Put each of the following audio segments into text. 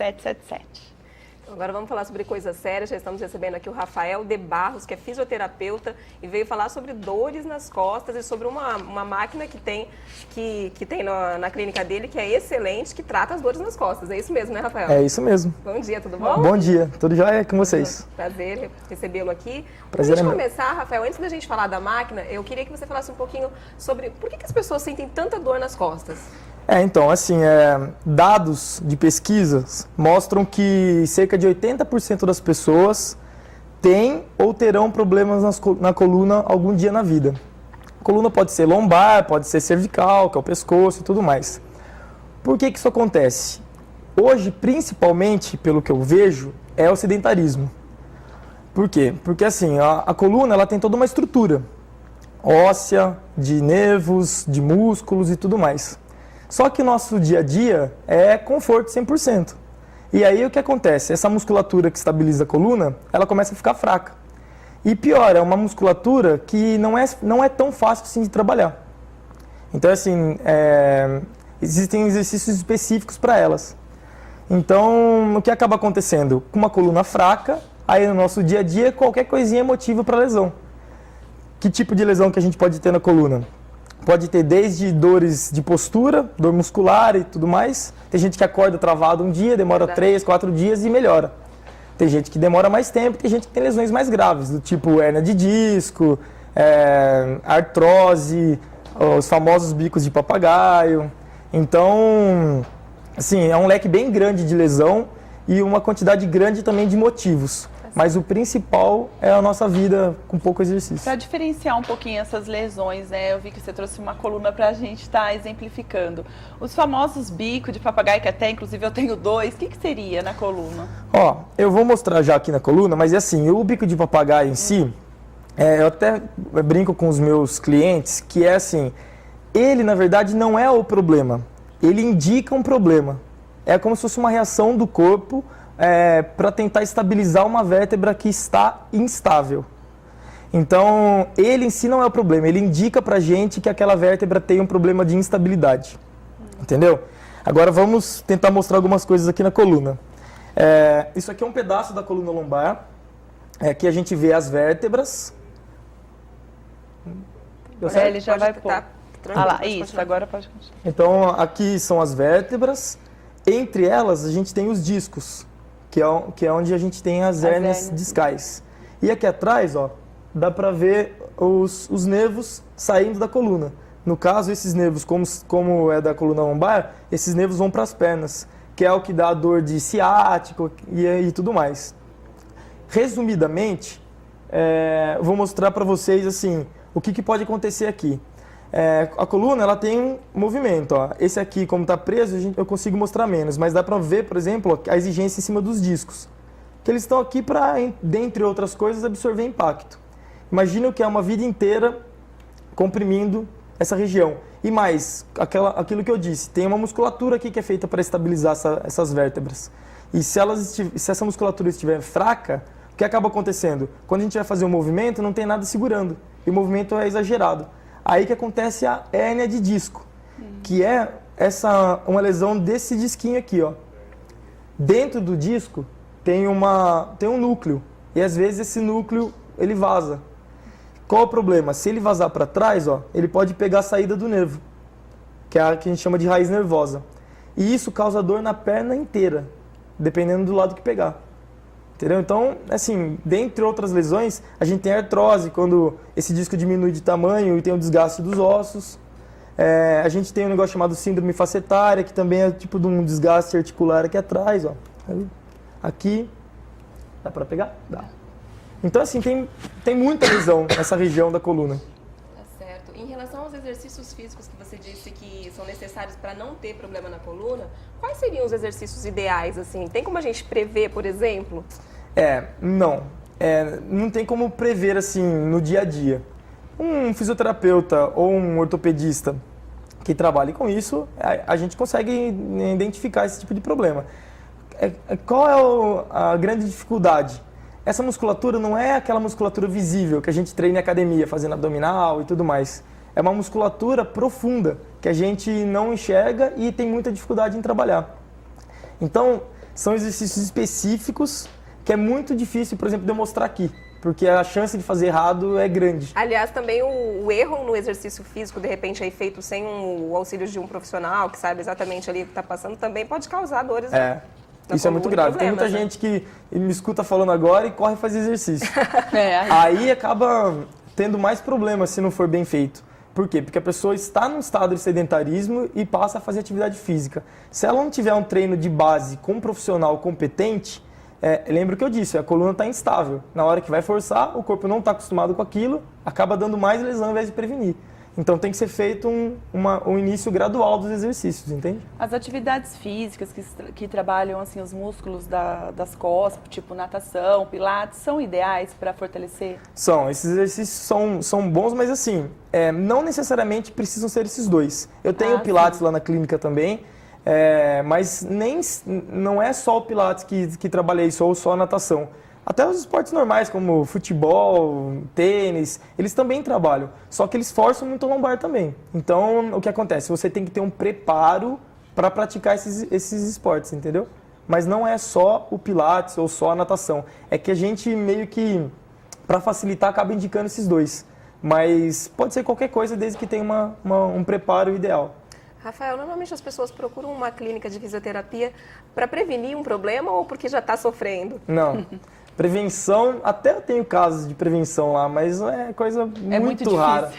3777. Agora vamos falar sobre coisas sérias. Já estamos recebendo aqui o Rafael de Barros, que é fisioterapeuta e veio falar sobre dores nas costas e sobre uma máquina que tem na clínica dele, que é excelente, que trata as dores nas costas. É isso mesmo, né, Rafael? É isso mesmo. Bom dia, tudo bom? Bom dia, tudo jóia com vocês? Prazer recebê-lo aqui. Prazer Para a é gente meu. começar, Rafael, antes da gente falar da máquina, eu queria que você falasse um pouquinho sobre por que as pessoas sentem tanta dor nas costas. Então, assim, dados de pesquisas mostram que cerca de 80% das pessoas têm ou terão problemas na coluna algum dia na vida. A coluna pode ser lombar, pode ser cervical, que é o pescoço e tudo mais. Por que isso acontece? Hoje, principalmente, pelo que eu vejo, é o sedentarismo. Por quê? Porque, assim, a coluna ela tem toda uma estrutura óssea, de nervos, de músculos e tudo mais. Só que o nosso dia a dia é conforto 100%. E aí o que acontece? Essa musculatura que estabiliza a coluna, ela começa a ficar fraca. E pior, é uma musculatura que não é tão fácil assim de trabalhar. Então, assim, existem exercícios específicos para elas. Então, o que acaba acontecendo? Com uma coluna fraca, aí no nosso dia a dia, qualquer coisinha é motivo para lesão. Que tipo de lesão que a gente pode ter na coluna? Pode ter desde dores de postura, dor muscular e tudo mais. Tem gente que acorda travado um dia, demora 3, 4 dias e melhora. Tem gente que demora mais tempo, tem gente que tem lesões mais graves, do tipo hérnia de disco, artrose, os famosos bicos de papagaio. Então, assim, é um leque bem grande de lesão e uma quantidade grande também de motivos. Mas o principal é a nossa vida com pouco exercício. Para diferenciar um pouquinho essas lesões, né? Eu vi que você trouxe uma coluna para a gente estar exemplificando. Os famosos bicos de papagaio, que até inclusive eu tenho 2, o que seria na coluna? Eu vou mostrar já aqui na coluna, mas é assim, o bico de papagaio em si, eu até brinco com os meus clientes que é assim, ele na verdade não é o problema, ele indica um problema. É como se fosse uma reação do corpo para tentar estabilizar uma vértebra que está instável. Então, ele em si não é o problema, ele indica pra gente que aquela vértebra tem um problema de instabilidade. Entendeu? Agora vamos tentar mostrar algumas coisas aqui na coluna. Isso aqui é um pedaço da coluna lombar. Aqui a gente vê as vértebras. Ele já vai pôr. Lá, isso, agora pode continuar. Então, aqui são as vértebras. Entre elas, a gente tem os discos, que é onde a gente tem as hérnias discais. E aqui atrás, dá para ver os nervos saindo da coluna. No caso, esses nervos, como é da coluna lombar, esses nervos vão para as pernas, que é o que dá a dor de ciático e tudo mais. Resumidamente, vou mostrar para vocês assim, o que pode acontecer aqui. A coluna ela tem um movimento. Esse aqui, como está preso, eu consigo mostrar menos, mas dá para ver, por exemplo, a exigência em cima dos discos. Que eles estão aqui para, dentre outras coisas, absorver impacto. Imagina que é uma vida inteira comprimindo essa região. E mais, aquilo que eu disse, tem uma musculatura aqui que é feita para estabilizar essas vértebras. E se essa musculatura estiver fraca, o que acaba acontecendo? Quando a gente vai fazer um movimento, não tem nada segurando. E o movimento é exagerado. Aí que acontece a hérnia de disco, que é uma lesão desse disquinho aqui, Dentro do disco tem um núcleo, e às vezes esse núcleo ele vaza. Qual o problema? Se ele vazar para trás, ele pode pegar a saída do nervo, que é a que a gente chama de raiz nervosa. E isso causa dor na perna inteira, dependendo do lado que pegar. Entendeu? Então, assim, dentre outras lesões, a gente tem artrose, quando esse disco diminui de tamanho e tem o desgaste dos ossos. A gente tem um negócio chamado síndrome facetária, que também é tipo de um desgaste articular aqui atrás, Aqui, dá para pegar? Dá. Então, assim, tem muita lesão nessa região da coluna. Tá certo. Em relação aos exercícios físicos que você disse que são necessários para não ter problema na coluna, quais seriam os exercícios ideais, assim? Tem como a gente prever, por exemplo? Não. Não tem como prever, assim, no dia a dia. Um fisioterapeuta ou um ortopedista que trabalhe com isso, a gente consegue identificar esse tipo de problema. Qual é a grande dificuldade? Essa musculatura não é aquela musculatura visível que a gente treina em academia, fazendo abdominal e tudo mais. É uma musculatura profunda, que a gente não enxerga e tem muita dificuldade em trabalhar. Então, são exercícios específicos que é muito difícil, por exemplo, demonstrar aqui, porque a chance de fazer errado é grande. Aliás, também o erro no exercício físico, de repente, aí feito sem o auxílio de um profissional que sabe exatamente ali o que está passando, também pode causar dores. Isso é muito grave. Tem muita gente que me escuta falando agora e corre fazer exercício. Aí acaba tendo mais problemas se não for bem feito. Por quê? Porque a pessoa está num estado de sedentarismo e passa a fazer atividade física. Se ela não tiver um treino de base com um profissional competente, lembra o que eu disse, a coluna está instável. Na hora que vai forçar, o corpo não está acostumado com aquilo, acaba dando mais lesão ao invés de prevenir. Então tem que ser feito um início gradual dos exercícios, entende? As atividades físicas que trabalham assim, os músculos das costas, tipo natação, pilates, são ideais para fortalecer? São, esses exercícios são bons, mas assim, não necessariamente precisam ser esses dois. Eu tenho pilates lá na clínica também, mas não é só o pilates que trabalhei, ou só a natação. Até os esportes normais, como futebol, tênis, eles também trabalham. Só que eles forçam muito a lombar também. Então, o que acontece? Você tem que ter um preparo para praticar esses esportes, entendeu? Mas não é só o pilates ou só a natação. É que a gente meio que, para facilitar, acaba indicando esses dois. Mas pode ser qualquer coisa desde que tenha um preparo ideal. Rafael, normalmente as pessoas procuram uma clínica de fisioterapia para prevenir um problema ou porque já está sofrendo? Não. Prevenção, até eu tenho casos de prevenção lá, mas é coisa muito rara.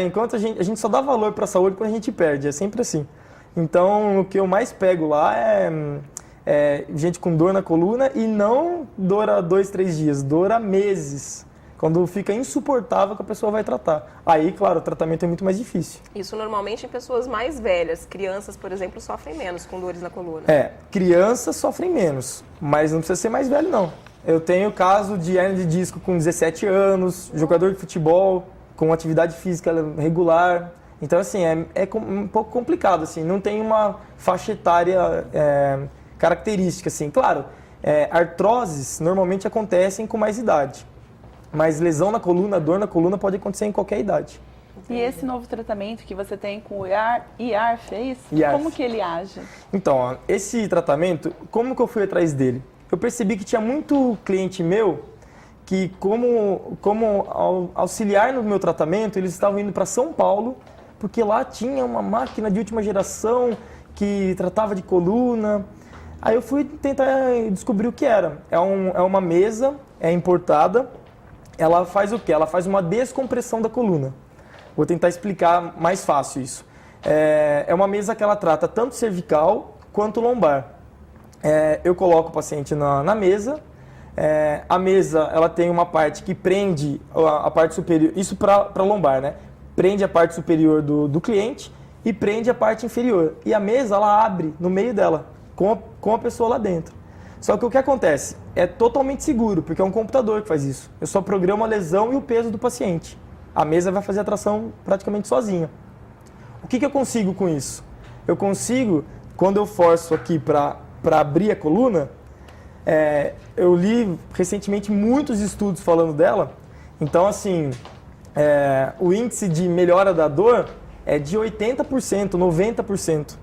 Enquanto a gente só dá valor para a saúde quando a gente perde, é sempre assim. Então, o que eu mais pego lá é gente com dor na coluna e não dor há 2, 3 dias, dor há meses. Quando fica insuportável que a pessoa vai tratar. Aí, claro, o tratamento é muito mais difícil. Isso normalmente em pessoas mais velhas. Crianças, por exemplo, sofrem menos com dores na coluna. Crianças sofrem menos, mas não precisa ser mais velho, não. Eu tenho caso de hernia de disco com 17 anos, jogador de futebol, com atividade física regular. Então, assim, é um pouco complicado, assim, não tem uma faixa etária característica, assim. Claro, artroses normalmente acontecem com mais idade, mas lesão na coluna, dor na coluna pode acontecer em qualquer idade. E esse novo tratamento que você tem com o IARF, é isso? IARF. Como que ele age? Então, esse tratamento, como que eu fui atrás dele? Eu percebi que tinha muito cliente meu que, como auxiliar no meu tratamento, eles estavam indo para São Paulo, porque lá tinha uma máquina de última geração que tratava de coluna. Aí eu fui tentar descobrir o que era. É uma mesa, é importada, ela faz o quê? Ela faz uma descompressão da coluna. Vou tentar explicar mais fácil isso. É uma mesa que ela trata tanto cervical quanto lombar. Eu coloco o paciente na mesa. A mesa ela tem uma parte que prende a parte superior, isso para lombar, né? Prende a parte superior do cliente e prende a parte inferior. E a mesa ela abre no meio dela, com a pessoa lá dentro. Só que o que acontece? É totalmente seguro, porque é um computador que faz isso. Eu só programo a lesão e o peso do paciente. A mesa vai fazer a tração praticamente sozinha. O que eu consigo com isso? Eu consigo, quando eu forço aqui para abrir a coluna, eu li recentemente muitos estudos falando dela. Então, assim, o índice de melhora da dor é de 80%, 90%.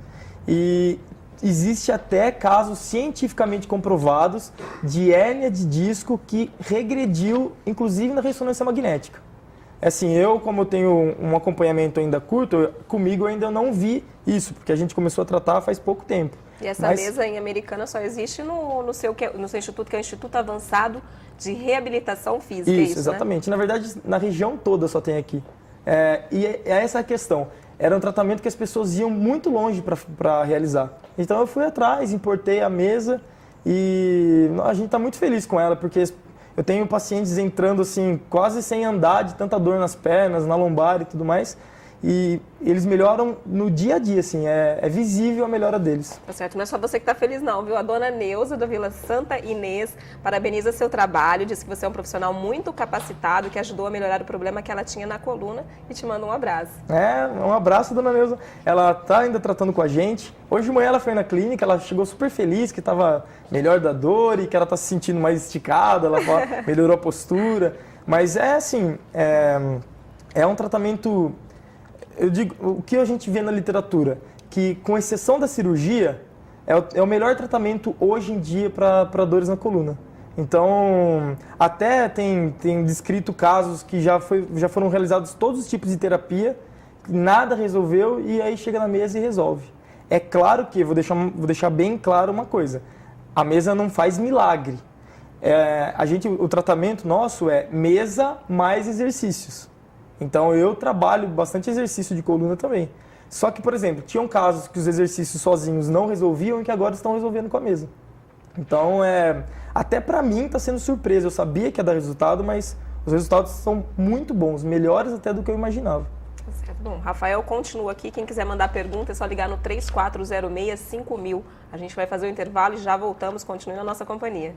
E existe até casos cientificamente comprovados de hérnia de disco que regrediu, inclusive na ressonância magnética. Assim, como eu tenho um acompanhamento ainda curto, comigo eu ainda não vi isso, porque a gente começou a tratar faz pouco tempo. E essa mesa em Americana só existe no seu instituto, que é o Instituto Avançado de Reabilitação Física. Isso, exatamente. Né? Na verdade, na região toda só tem aqui. E é essa a questão. Era um tratamento que as pessoas iam muito longe para realizar. Então eu fui atrás, importei a mesa e a gente está muito feliz com ela, porque eu tenho pacientes entrando assim, quase sem andar, de tanta dor nas pernas, na lombar e tudo mais. E eles melhoram no dia a dia, assim, é visível a melhora deles. Tá certo, não é só você que está feliz não, viu? A dona Neuza, da Vila Santa Inês, parabeniza seu trabalho, diz que você é um profissional muito capacitado, que ajudou a melhorar o problema que ela tinha na coluna e te manda um abraço. Um abraço, dona Neuza. Ela está ainda tratando com a gente. Hoje de manhã ela foi na clínica, ela chegou super feliz, que estava melhor da dor e que ela está se sentindo mais esticada, ela melhorou a postura. Mas assim, é um tratamento... Eu digo, o que a gente vê na literatura, que com exceção da cirurgia, é o melhor tratamento hoje em dia para dores na coluna. Então, até tem descrito casos que já foram realizados todos os tipos de terapia, nada resolveu e aí chega na mesa e resolve. É claro que, vou deixar bem claro uma coisa, a mesa não faz milagre. O tratamento nosso é mesa mais exercícios. Então, eu trabalho bastante exercício de coluna também. Só que, por exemplo, tinham casos que os exercícios sozinhos não resolviam e que agora estão resolvendo com a mesa. Então, até para mim está sendo surpresa. Eu sabia que ia dar resultado, mas os resultados são muito bons, melhores até do que eu imaginava. Certo. Bom, Rafael continua aqui. Quem quiser mandar pergunta é só ligar no 3406-5000. A gente vai fazer o intervalo e já voltamos. Continue na nossa companhia.